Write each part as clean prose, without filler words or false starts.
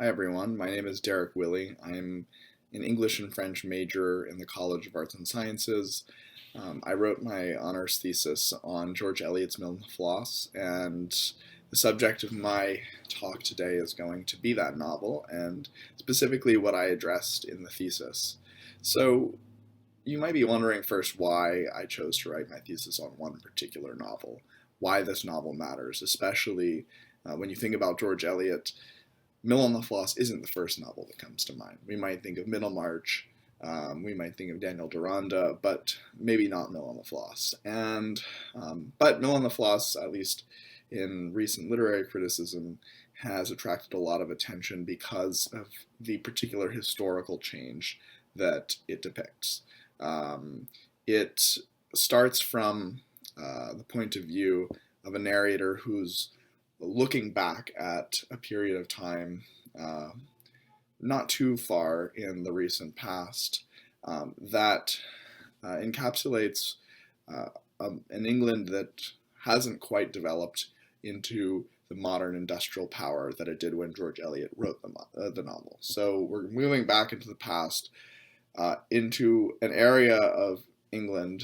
Hi everyone, my name is Derek Willie. I'm an English and French major in the College of Arts and Sciences. I wrote my honors thesis on George Eliot's Mill and the Floss, and the subject of my talk today is going to be that novel, and specifically what I addressed in the thesis. So, you might be wondering first why I chose to write my thesis on one particular novel, why this novel matters, especially when you think about George Eliot. Mill on the Floss isn't the first novel that comes to mind. We might think of Middlemarch, we might think of Daniel Deronda, but maybe not Mill on the Floss. But Mill on the Floss, at least in recent literary criticism, has attracted a lot of attention because of the particular historical change that it depicts. It starts from the point of view of a narrator who's looking back at a period of time uh, not too far in the recent past that encapsulates uh, an England that hasn't quite developed into the modern industrial power that it did when George Eliot wrote the novel. So we're moving back into the past, into an area of England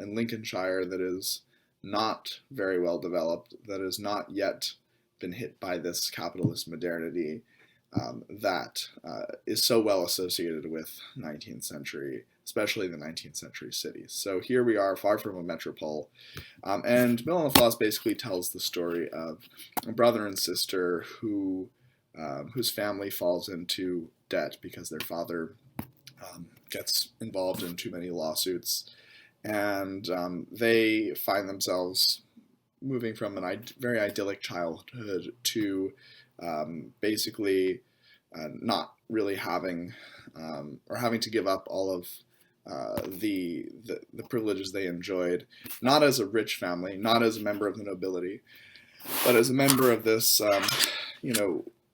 in Lincolnshire that is not very well developed, that has not yet been hit by this capitalist modernity that is so well associated with 19th century, especially the 19th century cities. So here we are, far from a metropole, and Mill on the Floss basically tells the story of a brother and sister whose family falls into debt because their father gets involved in too many lawsuits, and they find themselves moving from a very idyllic childhood to basically not really having or having to give up all of the privileges they enjoyed, not as a rich family, not as a member of the nobility, but as a member of this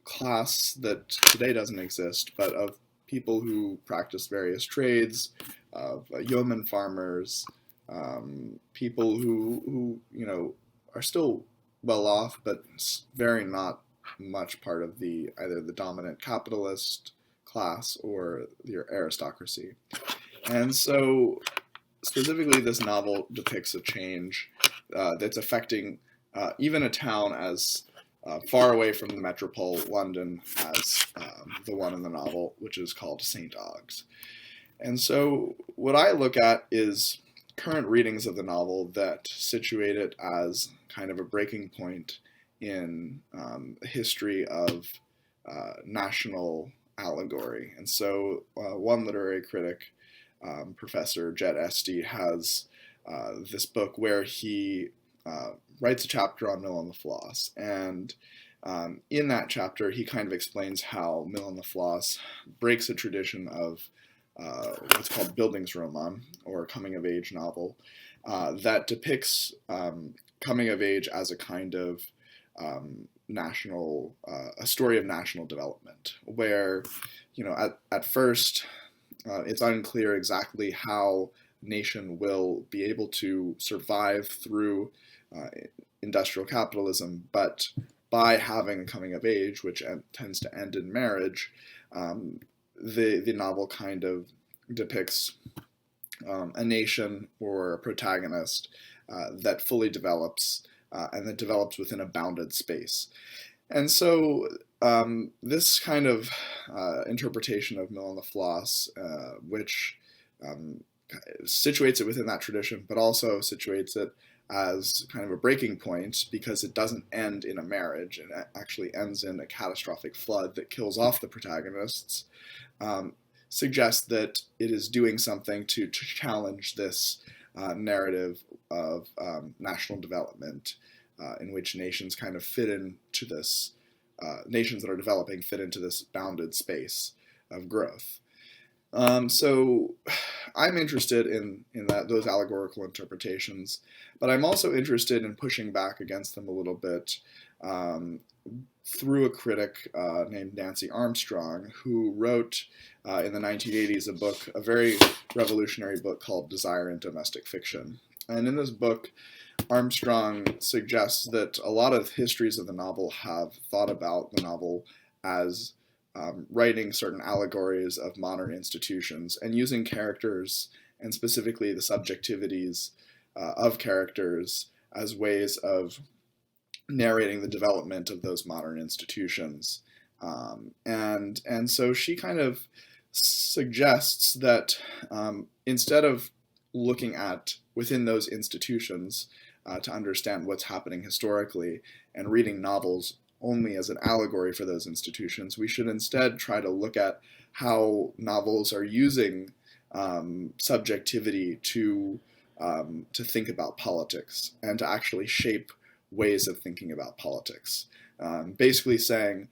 class that today doesn't exist, but of people who practice various trades, of yeoman farmers, people who are still well off, but very not much part of the either the dominant capitalist class or the aristocracy. And so, specifically, this novel depicts a change that's affecting even a town as far away from the metropole, London, as the one in the novel, which is called St. Ogg's. And so, what I look at is current readings of the novel that situate it as kind of a breaking point in the history of national allegory. And so, one literary critic, Professor Jed Esty, has this book where he writes a chapter on Mill on the Floss. And in that chapter, he kind of explains how Mill on the Floss breaks a tradition of what's called Bildungsroman, or coming of age novel, that depicts coming of age as a kind of a story of national development, where, at first it's unclear exactly how a nation will be able to survive through industrial capitalism, but by having a coming of age, which tends to end in marriage, the novel kind of depicts a nation or a protagonist that fully develops and that develops within a bounded space. And so this kind of interpretation of Mill on the Floss, which situates it within that tradition, but also situates it as kind of a breaking point because it doesn't end in a marriage, and it actually ends in a catastrophic flood that kills off the protagonists, suggests that it is doing something to challenge this narrative of national development, in which nations kind of fit into this, nations that are developing fit into this bounded space of growth. So I'm interested in those allegorical interpretations, but I'm also interested in pushing back against them a little bit through a critic named Nancy Armstrong, who wrote in the 1980s a very revolutionary book called Desire in Domestic Fiction. And in this book, Armstrong suggests that a lot of histories of the novel have thought about the novel as writing certain allegories of modern institutions and using characters and specifically the subjectivities of characters as ways of narrating the development of those modern institutions. And so she kind of suggests that instead of looking at within those institutions to understand what's happening historically and reading novels only as an allegory for those institutions, we should instead try to look at how novels are using subjectivity to think about politics and to actually shape ways of thinking about politics. Basically saying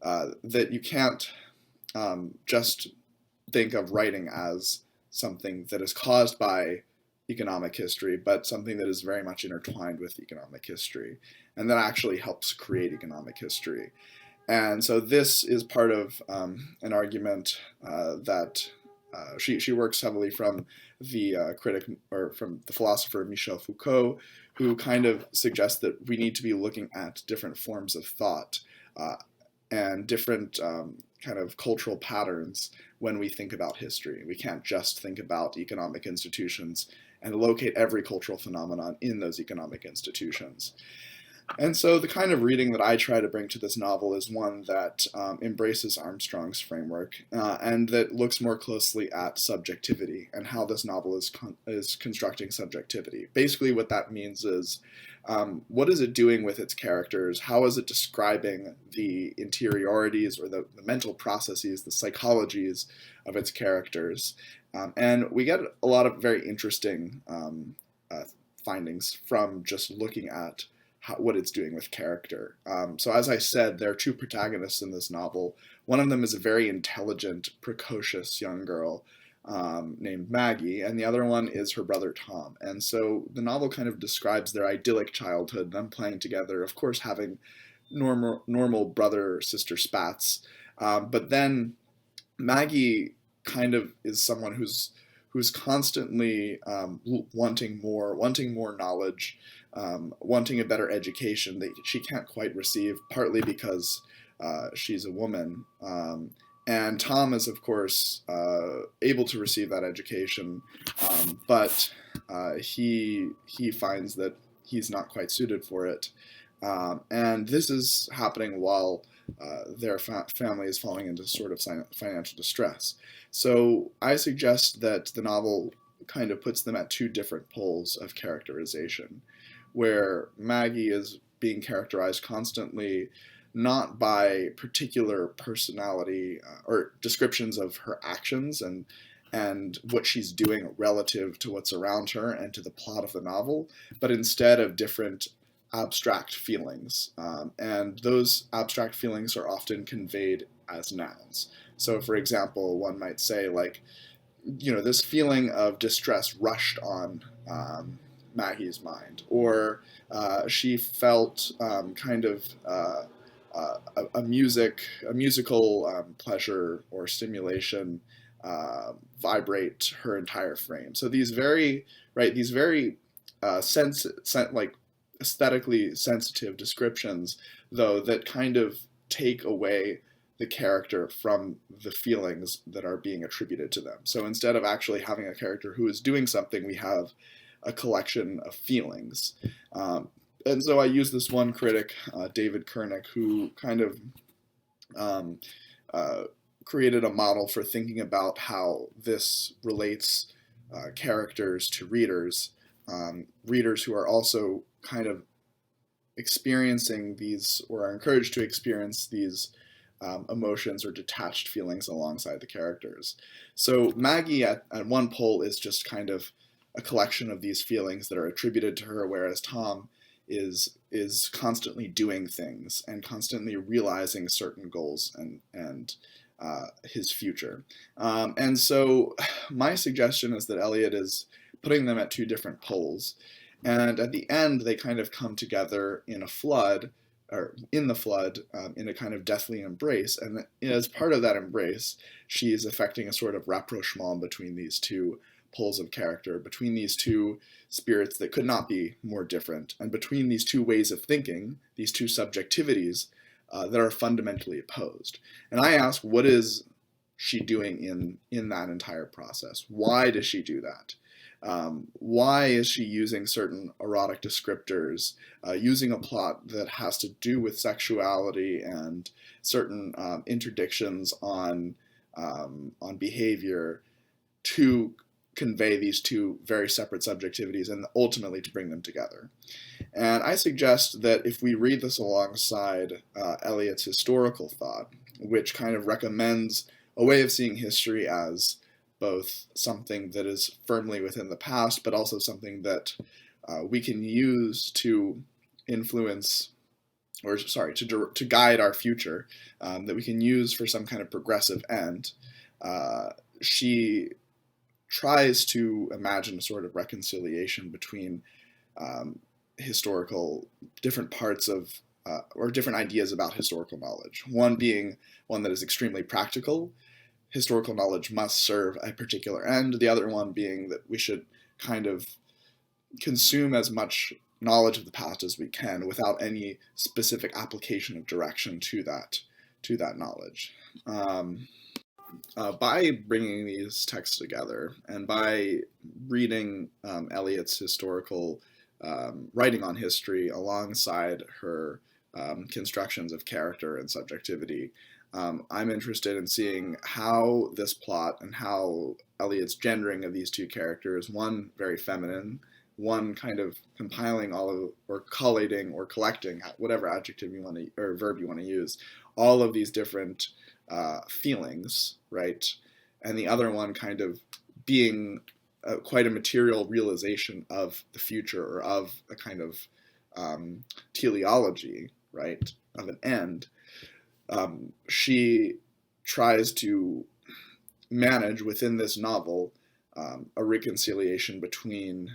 that you can't just think of writing as something that is caused by economic history, but something that is very much intertwined with economic history, and that actually helps create economic history. And so this is part of an argument that she works heavily from the critic or from the philosopher Michel Foucault, who kind of suggests that we need to be looking at different forms of thought and different kind of cultural patterns when we think about history. We can't just think about economic institutions and locate every cultural phenomenon in those economic institutions. And so the kind of reading that I try to bring to this novel is one that embraces Armstrong's framework and that looks more closely at subjectivity and how this novel is constructing subjectivity. Basically what that means is what is it doing with its characters? How is it describing the interiorities or the mental processes, the psychologies of its characters? And we get a lot of very interesting findings from just looking at what it's doing with character. So as I said, there are two protagonists in this novel. One of them is a very intelligent, precocious young girl named Maggie, and the other one is her brother Tom. And so the novel kind of describes their idyllic childhood, them playing together, of course having normal brother-sister spats. But then Maggie kind of is someone who's constantly wanting more knowledge, wanting a better education that she can't quite receive, partly because she's a woman. And Tom is, of course, able to receive that education, but he finds that he's not quite suited for it. And this is happening while their family is falling into sort of financial distress. So I suggest that the novel kind of puts them at two different poles of characterization, where Maggie is being characterized constantly not by particular personality or descriptions of her actions and what she's doing relative to what's around her and to the plot of the novel, but instead of different abstract feelings. And those abstract feelings are often conveyed as nouns. So for example, one might say, like, this feeling of distress rushed on Maggie's mind, or she felt kind of a musical pleasure or stimulation vibrate her entire frame. So these very like aesthetically sensitive descriptions, though, that kind of take away the character from the feelings that are being attributed to them. So instead of actually having a character who is doing something, we have a collection of feelings. And so I use this one critic, David Kernick, who kind of created a model for thinking about how this relates characters to readers, readers who are also kind of experiencing these, or are encouraged to experience these emotions or detached feelings alongside the characters. So Maggie at one pole is just kind of a collection of these feelings that are attributed to her, whereas Tom is constantly doing things and constantly realizing certain goals and his future. And so my suggestion is that Eliot is putting them at two different poles, and at the end they kind of come together in a flood, or in the flood, in a kind of deathly embrace, and as part of that embrace, she is effecting a sort of rapprochement between these two poles of character, between these two spirits that could not be more different, and between these two ways of thinking, these two subjectivities that are fundamentally opposed. And I ask, what is she doing in that entire process? Why does she do that? Why is she using certain erotic descriptors, using a plot that has to do with sexuality and certain interdictions on behavior to convey these two very separate subjectivities and ultimately to bring them together? And I suggest that if we read this alongside Eliot's historical thought, which kind of recommends a way of seeing history as both something that is firmly within the past, but also something that we can use to influence, or sorry, to guide our future, that we can use for some kind of progressive end. She tries to imagine a sort of reconciliation between historical, different parts of, or different ideas about historical knowledge. One being one that is extremely practical. Historical knowledge must serve a particular end. The other one being that we should kind of consume as much knowledge of the past as we can without any specific application of direction to that knowledge. By bringing these texts together and by reading Eliot's historical writing on history alongside her constructions of character and subjectivity, I'm interested in seeing how this plot and how Eliot's gendering of these two characters, one very feminine, one kind of compiling all of, or collating or collecting, whatever adjective you want to, or verb you want to use, all of these different feelings, right? And the other one kind of being quite a material realization of the future, or of a kind of teleology, right, of an end. She tries to manage within this novel a reconciliation between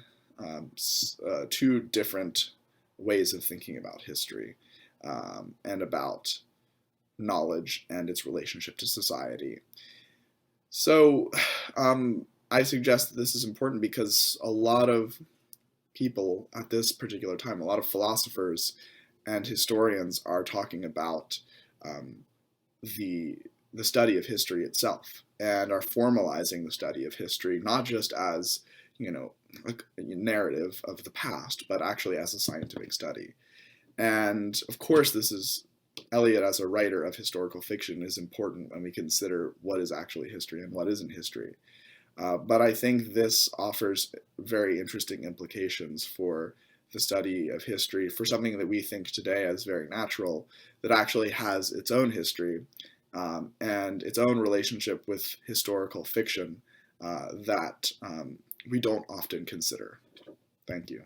two different ways of thinking about history and about knowledge and its relationship to society. So I suggest that this is important because a lot of people at this particular time, a lot of philosophers and historians are talking about the study of history itself, and are formalizing the study of history not just as, you know, a narrative of the past, but actually as a scientific study. And of course, this is Eliot as a writer of historical fiction is important when we consider what is actually history and what isn't history. But I think this offers very interesting implications for the study of history, for something that we think today as very natural, that actually has its own history and its own relationship with historical fiction that we don't often consider. Thank you.